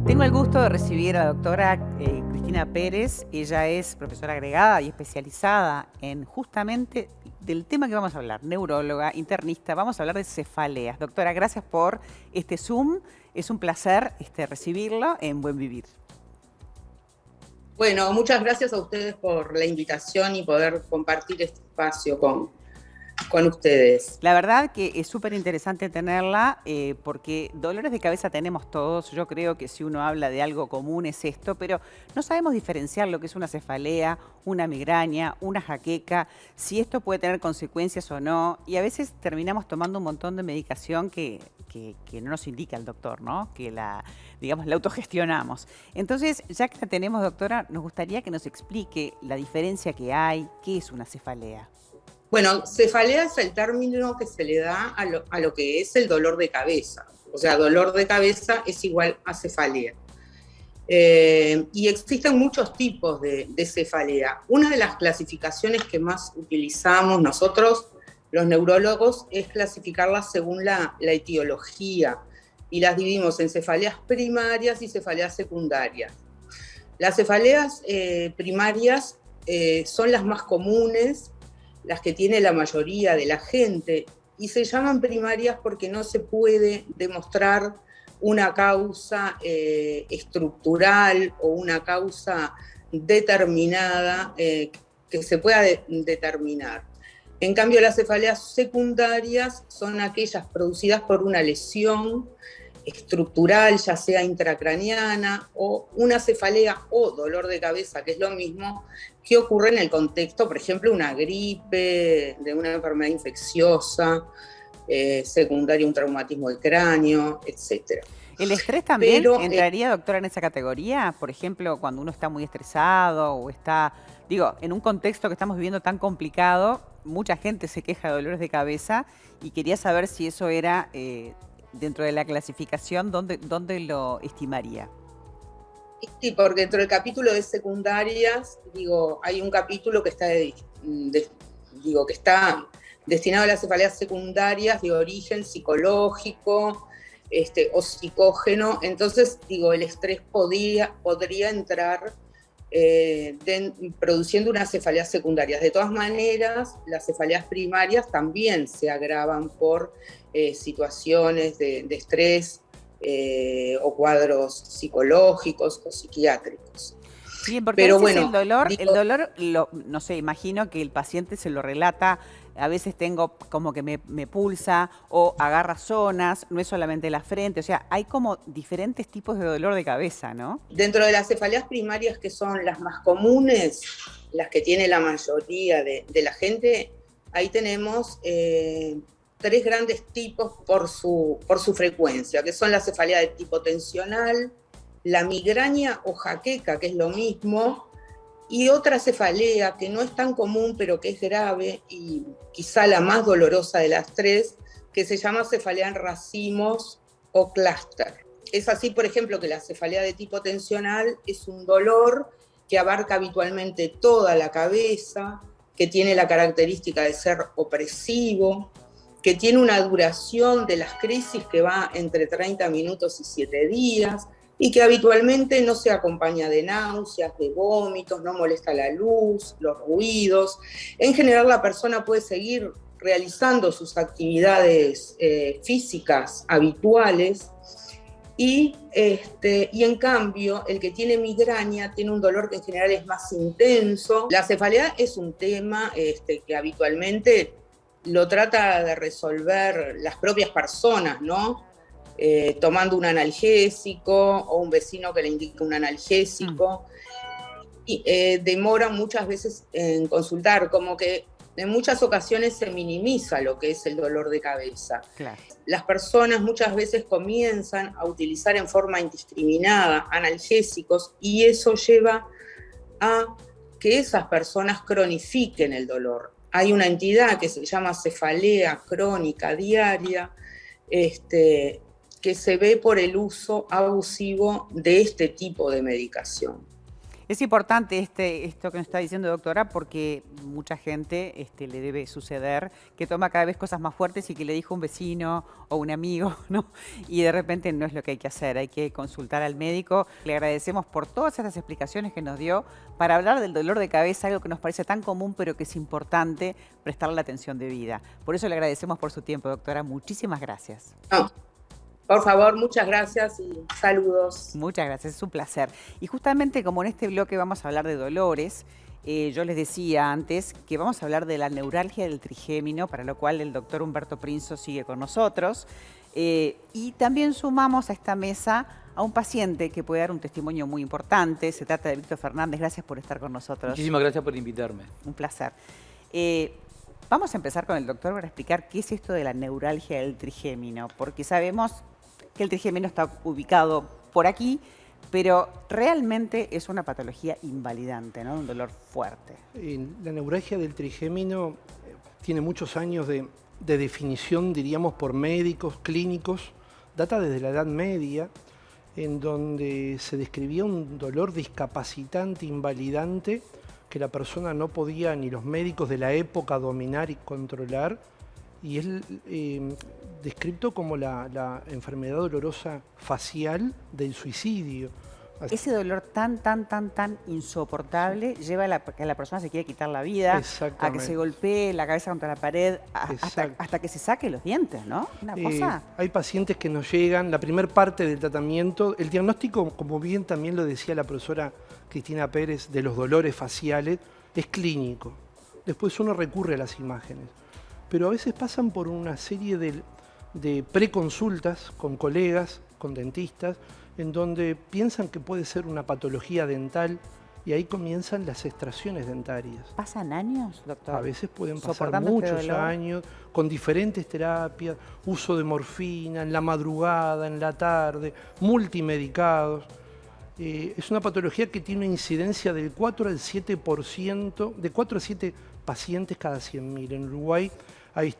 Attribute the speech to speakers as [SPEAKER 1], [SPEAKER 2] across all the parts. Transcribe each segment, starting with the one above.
[SPEAKER 1] Tengo el gusto de recibir a la doctora Cristina Pérez. Ella es profesora agregada y especializada en justamente del tema que vamos a hablar, neuróloga, internista. Vamos a hablar de cefaleas. Doctora, gracias por este Zoom. Es un placer recibirlo en Buen Vivir.
[SPEAKER 2] Bueno, muchas gracias a ustedes por la invitación y poder compartir este espacio con ustedes.
[SPEAKER 1] La verdad que es súper interesante tenerla porque dolores de cabeza tenemos todos. Yo creo que si uno habla de algo común es esto, pero no sabemos diferenciar lo que es una cefalea, una migraña, una jaqueca, si esto puede tener consecuencias o no. Y a veces terminamos tomando un montón de medicación que no nos indica el doctor, ¿no? Que la autogestionamos. Entonces, ya que la tenemos, doctora, nos gustaría que nos explique la diferencia que hay, qué es una cefalea.
[SPEAKER 2] Bueno, cefalea es el término que se le da a lo que es el dolor de cabeza. O sea, dolor de cabeza es igual a cefalea. Y existen muchos tipos de cefalea. Una de las clasificaciones que más utilizamos nosotros, los neurólogos, es clasificarlas según la etiología. Y las dividimos en cefaleas primarias y cefaleas secundarias. Las cefaleas primarias son las más comunes, las que tiene la mayoría de la gente, y se llaman primarias porque no se puede demostrar una causa estructural o una causa determinada que se pueda determinar. En cambio, las cefaleas secundarias son aquellas producidas por una lesión estructural, ya sea intracraniana, o una cefalea o dolor de cabeza, que es lo mismo, que ocurre en el contexto, por ejemplo, una gripe, de una enfermedad infecciosa, secundaria un traumatismo del cráneo, etc.
[SPEAKER 1] ¿El estrés también entraría, doctora, en esa categoría? Por ejemplo, cuando uno está muy estresado o está, en un contexto que estamos viviendo tan complicado, mucha gente se queja de dolores de cabeza y quería saber si eso era... dentro de la clasificación, ¿dónde lo estimaría?
[SPEAKER 2] Sí, porque dentro del capítulo de secundarias, hay un capítulo que está, que está destinado a las cefaleas secundarias de origen psicológico o psicógeno. Entonces, el estrés podría entrar produciendo unas cefaleas secundarias. De todas maneras, las cefaleas primarias también se agravan por situaciones de estrés o cuadros psicológicos o psiquiátricos.
[SPEAKER 1] Bien, porque
[SPEAKER 2] pero
[SPEAKER 1] a veces
[SPEAKER 2] bueno,
[SPEAKER 1] el dolor, no sé, imagino que el paciente se lo relata, a veces tengo como que me pulsa o agarra zonas, no es solamente la frente, o sea, hay como diferentes tipos de dolor de cabeza, ¿no?
[SPEAKER 2] Dentro de las cefaleas primarias, que son las más comunes, las que tiene la mayoría de la gente, ahí tenemos tres grandes tipos por su frecuencia, que son la cefalea de tipo tensional, la migraña o jaqueca, que es lo mismo, y otra cefalea que no es tan común, pero que es grave y quizá la más dolorosa de las tres, que se llama cefalea en racimos o clúster. Es así, por ejemplo, que la cefalea de tipo tensional es un dolor que abarca habitualmente toda la cabeza, que tiene la característica de ser opresivo, que tiene una duración de las crisis que va entre 30 minutos y 7 días, y que habitualmente no se acompaña de náuseas, de vómitos, no molesta la luz, los ruidos. En general, la persona puede seguir realizando sus actividades físicas habituales, y en cambio, el que tiene migraña tiene un dolor que en general es más intenso. La cefalea es un tema que habitualmente lo trata de resolver las propias personas, ¿no? Tomando un analgésico o un vecino que le indica un analgésico. Y demora muchas veces en consultar, como que en muchas ocasiones se minimiza lo que es el dolor de cabeza.
[SPEAKER 1] Claro.
[SPEAKER 2] Las personas muchas veces comienzan a utilizar en forma indiscriminada analgésicos, y eso lleva a que esas personas cronifiquen el dolor. Hay una entidad que se llama cefalea crónica diaria, que se ve por el uso abusivo de este tipo de medicación.
[SPEAKER 1] Es importante esto que nos está diciendo, doctora, porque mucha gente le debe suceder que toma cada vez cosas más fuertes y que le dijo un vecino o un amigo, ¿no? Y de repente no es lo que hay que hacer, hay que consultar al médico. Le agradecemos por todas estas explicaciones que nos dio para hablar del dolor de cabeza, algo que nos parece tan común, pero que es importante prestarle la atención debida. Por eso le agradecemos por su tiempo, doctora. Muchísimas gracias.
[SPEAKER 2] No, por favor, muchas gracias y saludos.
[SPEAKER 1] Muchas gracias, es un placer. Y justamente como en este bloque vamos a hablar de dolores, yo les decía antes que vamos a hablar de la neuralgia del trigémino, para lo cual el doctor Humberto Prinzo sigue con nosotros. Y también sumamos a esta mesa a un paciente que puede dar un testimonio muy importante. Se trata de Víctor Fernández. Gracias por estar con nosotros.
[SPEAKER 3] Muchísimas gracias por invitarme.
[SPEAKER 1] Un placer. Vamos a empezar con el doctor para explicar qué es esto de la neuralgia del trigémino, porque sabemos que el trigémino está ubicado por aquí, pero realmente es una patología invalidante, ¿no? Un dolor fuerte.
[SPEAKER 4] La neuralgia del trigémino tiene muchos años de definición, diríamos, por médicos, clínicos. Data desde la Edad Media, en donde se describía un dolor discapacitante, invalidante, que la persona no podía, ni los médicos de la época, dominar y controlar. Y es descrito como la enfermedad dolorosa facial del suicidio.
[SPEAKER 1] Ese dolor tan insoportable lleva a que la persona se quiere quitar la vida, a que se golpee la cabeza contra la pared, hasta que se saque los dientes, ¿no? Una cosa.
[SPEAKER 4] Hay pacientes que nos llegan, la primera parte del tratamiento, el diagnóstico, como bien también lo decía la profesora Cristina Pérez, de los dolores faciales, es clínico. Después uno recurre a las imágenes. Pero a veces pasan por una serie de preconsultas con colegas, con dentistas, en donde piensan que puede ser una patología dental y ahí comienzan las extracciones dentarias.
[SPEAKER 1] ¿Pasan años, doctor?
[SPEAKER 4] A veces pueden pasar muchos años, con diferentes terapias, uso de morfina, en la madrugada, en la tarde, multimedicados. Es una patología que tiene una incidencia del 4 al 7%, de 4 a 7 pacientes cada 100.000. En Uruguay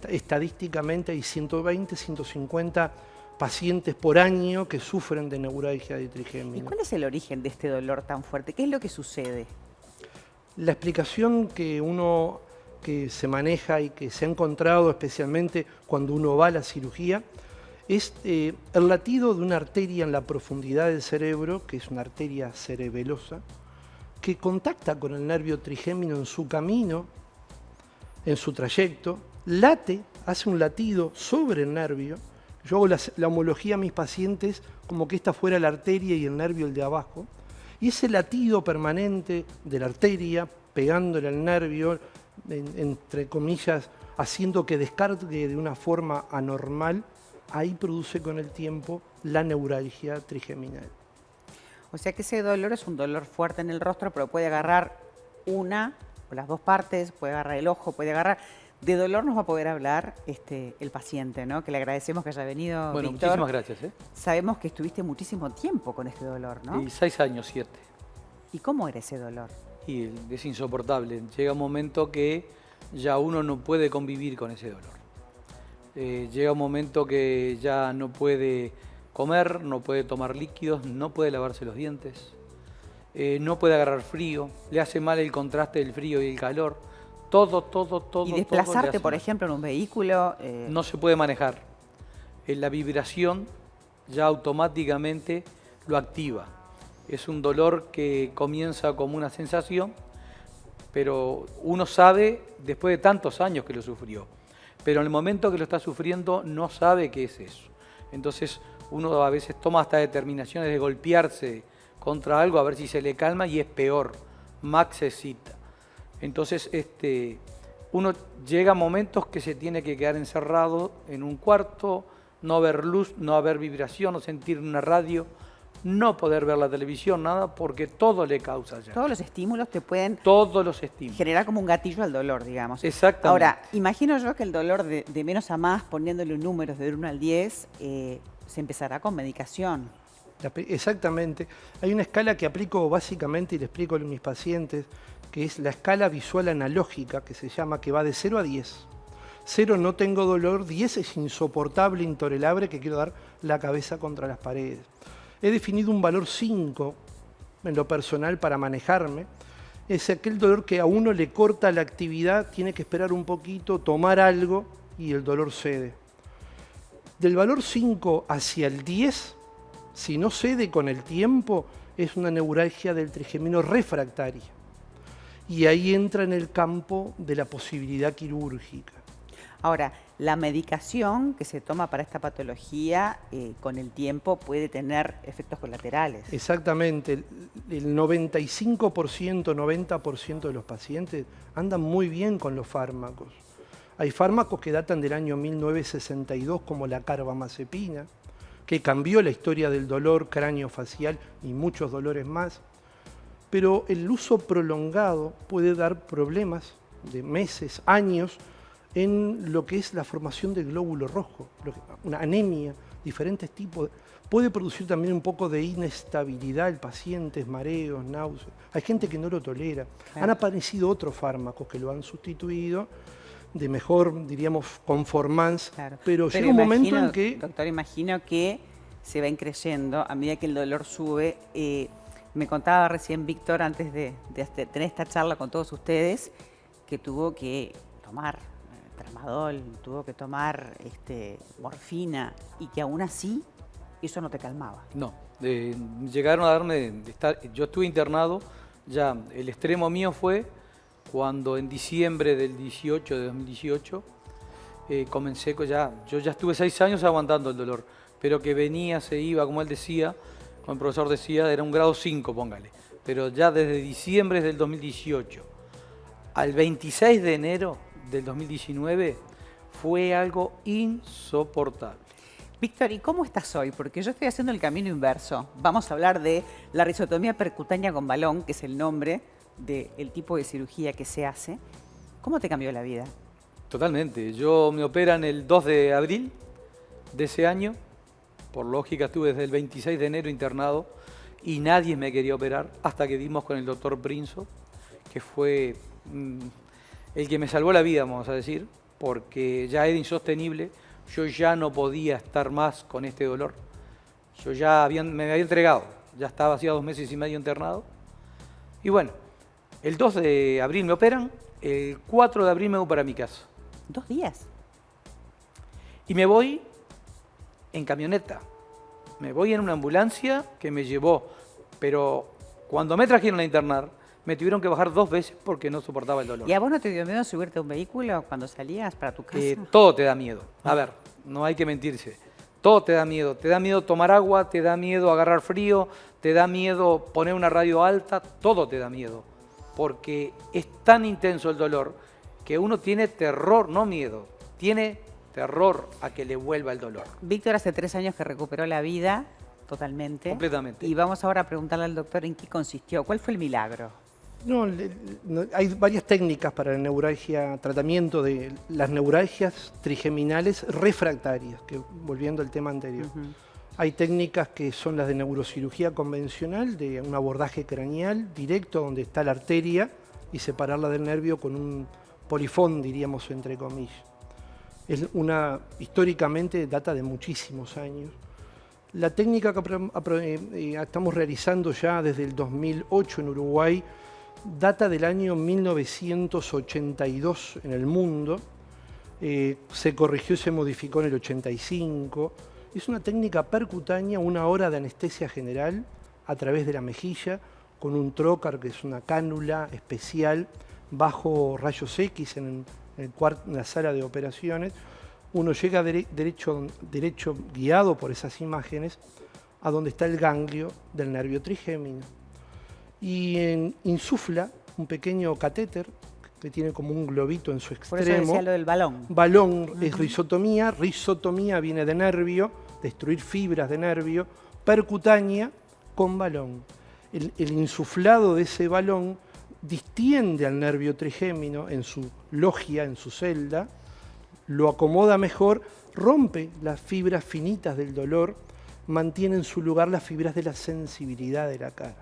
[SPEAKER 4] estadísticamente hay 120, 150 pacientes por año que sufren de neuralgia de trigémino.
[SPEAKER 1] ¿Y cuál es el origen de este dolor tan fuerte? ¿Qué es lo que sucede?
[SPEAKER 4] La explicación que se maneja y que se ha encontrado especialmente cuando uno va a la cirugía es el latido de una arteria en la profundidad del cerebro, que es una arteria cerebelosa, que contacta con el nervio trigémino en su camino, en su trayecto, late, hace un latido sobre el nervio. Yo hago la homología a mis pacientes como que esta fuera la arteria y el nervio el de abajo. Y ese latido permanente de la arteria, pegándole al nervio, entre comillas, haciendo que descargue de una forma anormal, ahí produce con el tiempo la neuralgia trigeminal.
[SPEAKER 1] O sea que ese dolor es un dolor fuerte en el rostro, pero puede agarrar una o las dos partes, puede agarrar el ojo, puede agarrar... De dolor nos va a poder hablar el paciente, ¿no? Que le agradecemos que haya venido,
[SPEAKER 3] Bueno,
[SPEAKER 1] Víctor.
[SPEAKER 3] muchísimas gracias.
[SPEAKER 1] Sabemos que estuviste muchísimo tiempo con este dolor, ¿no?
[SPEAKER 3] Y 6 años, 7.
[SPEAKER 1] ¿Y cómo era ese dolor?
[SPEAKER 3] Y es insoportable. Llega un momento que ya uno no puede convivir con ese dolor. Llega un momento que ya no puede comer, no puede tomar líquidos, no puede lavarse los dientes, no puede agarrar frío, le hace mal el contraste del frío y el calor. Todo.
[SPEAKER 1] ¿Y desplazarte, por ejemplo, en un vehículo?
[SPEAKER 3] No se puede manejar. La vibración ya automáticamente lo activa. Es un dolor que comienza como una sensación, pero uno sabe después de tantos años que lo sufrió. Pero en el momento que lo está sufriendo no sabe qué es eso. Entonces uno a veces toma hasta determinaciones de golpearse contra algo a ver si se le calma y es peor, más se excita. Entonces uno llega a momentos que se tiene que quedar encerrado en un cuarto, no ver luz, no haber vibración, no sentir una radio, no poder ver la televisión, nada, porque todo le causa ya.
[SPEAKER 1] Todos los estímulos te pueden
[SPEAKER 3] Todos los estímulos.
[SPEAKER 1] generar como un gatillo al dolor, digamos.
[SPEAKER 3] Exactamente.
[SPEAKER 1] Ahora, imagino yo que el dolor de menos a más, poniéndole números de 1 al 10, se empezará con medicación.
[SPEAKER 4] Exactamente. Hay una escala que aplico básicamente y le explico a mis pacientes, que es la escala visual analógica, que se llama, que va de 0 a 10. 0 no tengo dolor, 10 es insoportable, intolerable, que quiero dar la cabeza contra las paredes. He definido un valor 5 en lo personal para manejarme. Es aquel dolor que a uno le corta la actividad, tiene que esperar un poquito, tomar algo y el dolor cede. Del valor 5 hacia el 10, si no cede con el tiempo, es una neuralgia del trigemino refractaria. Y ahí entra en el campo de la posibilidad quirúrgica.
[SPEAKER 1] Ahora, la medicación que se toma para esta patología con el tiempo puede tener efectos colaterales.
[SPEAKER 4] Exactamente, el 95%, 90% de los pacientes andan muy bien con los fármacos. Hay fármacos que datan del año 1962 como la carbamazepina, que cambió la historia del dolor craneofacial y muchos dolores más. Pero el uso prolongado puede dar problemas de meses, años, en lo que es la formación del glóbulo rojo, una anemia, diferentes tipos. Puede producir también un poco de inestabilidad el paciente, mareos, náuseas. Hay gente que no lo tolera.
[SPEAKER 1] Claro.
[SPEAKER 4] Han aparecido otros fármacos que lo han sustituido, de mejor, diríamos, conformance,
[SPEAKER 1] Claro.
[SPEAKER 4] pero llega un momento en que...
[SPEAKER 1] Doctor, imagino que se va increyendo a medida que el dolor sube. Me contaba recién Víctor, antes de tener esta charla con todos ustedes, que tuvo que tomar tramadol, tuvo que tomar morfina, y que aún así eso no te calmaba.
[SPEAKER 3] No, llegaron a darme, yo estuve internado, ya el extremo mío fue cuando en diciembre de 2018, comencé, yo ya estuve 6 años aguantando el dolor, pero que venía, se iba, como él decía, como el profesor decía, era un grado 5, póngale. Pero ya desde diciembre del 2018 al 26 de enero del 2019 fue algo insoportable.
[SPEAKER 1] Víctor, ¿y cómo estás hoy? Porque yo estoy haciendo el camino inverso. Vamos a hablar de la risotomía percutánea con balón, que es el nombre del tipo de cirugía que se hace. ¿Cómo te cambió la vida?
[SPEAKER 3] Totalmente. Yo me operan el 2 de abril de ese año. Por lógica estuve desde el 26 de enero internado y nadie me quería operar hasta que dimos con el doctor Brinzo, que fue el que me salvó la vida, vamos a decir, porque ya era insostenible. Yo ya no podía estar más con este dolor. Yo ya me había entregado, ya estaba hacía 2 meses y medio internado. Y bueno, el 2 de abril me operan, el 4 de abril me voy para mi casa.
[SPEAKER 1] 2 días.
[SPEAKER 3] Y me voy en camioneta. Me voy en una ambulancia que me llevó. Pero cuando me trajeron a internar, me tuvieron que bajar 2 veces porque no soportaba el dolor.
[SPEAKER 1] ¿Y a vos no te dio miedo subirte a un vehículo cuando salías para tu casa?
[SPEAKER 3] Todo te da miedo. A ver, no hay que mentirse. Todo te da miedo. Te da miedo tomar agua, te da miedo agarrar frío, te da miedo poner una radio alta, todo te da miedo. Porque es tan intenso el dolor que uno tiene terror, no miedo, tiene terror a que le vuelva el dolor.
[SPEAKER 1] Víctor hace 3 años que recuperó la vida totalmente.
[SPEAKER 3] Completamente.
[SPEAKER 1] Y vamos ahora a preguntarle al doctor en qué consistió. ¿Cuál fue el milagro?
[SPEAKER 4] No, hay varias técnicas para la neuralgia, tratamiento de las neuralgias trigeminales refractarias, que volviendo al tema anterior. Hay técnicas que son las de neurocirugía convencional, de un abordaje craneal directo donde está la arteria y separarla del nervio con un polifón, diríamos entre comillas. Históricamente data de muchísimos años. La técnica que estamos realizando ya desde el 2008 en Uruguay data del año 1982 en el mundo, se corrigió y se modificó en el 85. Es una técnica percutánea, 1 hora de anestesia general a través de la mejilla, con un trocar, que es una cánula especial, bajo rayos X en la sala de operaciones. Uno llega derecho, guiado por esas imágenes, a donde está el ganglio del nervio trigémino. Y insufla un pequeño catéter que tiene como un globito en su extremo.
[SPEAKER 1] Por eso decía lo del balón.
[SPEAKER 4] Balón es risotomía. Risotomía viene de nervio, destruir fibras de nervio. Percutánea con balón. El insuflado de ese balón distiende al nervio trigémino en su logia, en su celda, lo acomoda mejor, rompe las fibras finitas del dolor, mantiene en su lugar las fibras de la sensibilidad de la cara.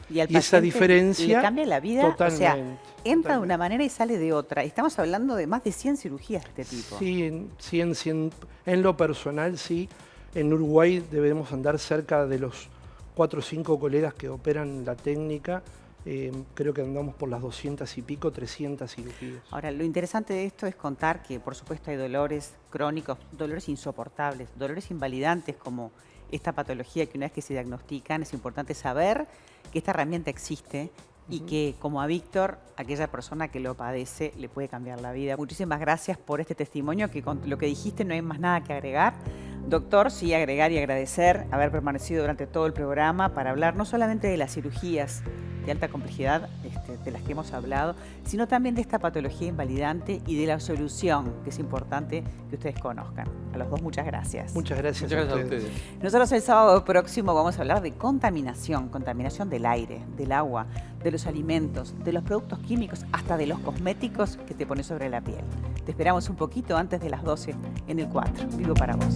[SPEAKER 1] Y al
[SPEAKER 4] esa diferencia
[SPEAKER 1] le cambia la vida,
[SPEAKER 4] totalmente,
[SPEAKER 1] o sea, entra de una manera y sale de otra. Estamos hablando de más de 100 cirugías de este tipo.
[SPEAKER 4] Sí, en lo personal sí. En Uruguay debemos andar cerca de los 4 o 5 colegas que operan la técnica. Creo que andamos por las 200 y pico, 300 cirugías.
[SPEAKER 1] Ahora, lo interesante de esto es contar que, por supuesto, hay dolores crónicos, dolores insoportables, dolores invalidantes como esta patología que una vez que se diagnostican es importante saber que esta herramienta existe y que, como a Víctor, aquella persona que lo padece le puede cambiar la vida. Muchísimas gracias por este testimonio, que con lo que dijiste no hay más nada que agregar. Doctor, sí, agregar y agradecer haber permanecido durante todo el programa para hablar no solamente de las cirugías de alta complejidad de las que hemos hablado, sino también de esta patología invalidante y de la solución, que es importante que ustedes conozcan. A los dos, muchas gracias.
[SPEAKER 4] Muchas gracias,
[SPEAKER 3] Muchas gracias
[SPEAKER 4] a ustedes.
[SPEAKER 1] Nosotros el sábado próximo vamos a hablar de contaminación del aire, del agua, de los alimentos, de los productos químicos, hasta de los cosméticos que te pones sobre la piel. Te esperamos un poquito antes de las 12 en el 4. Vivo para vos.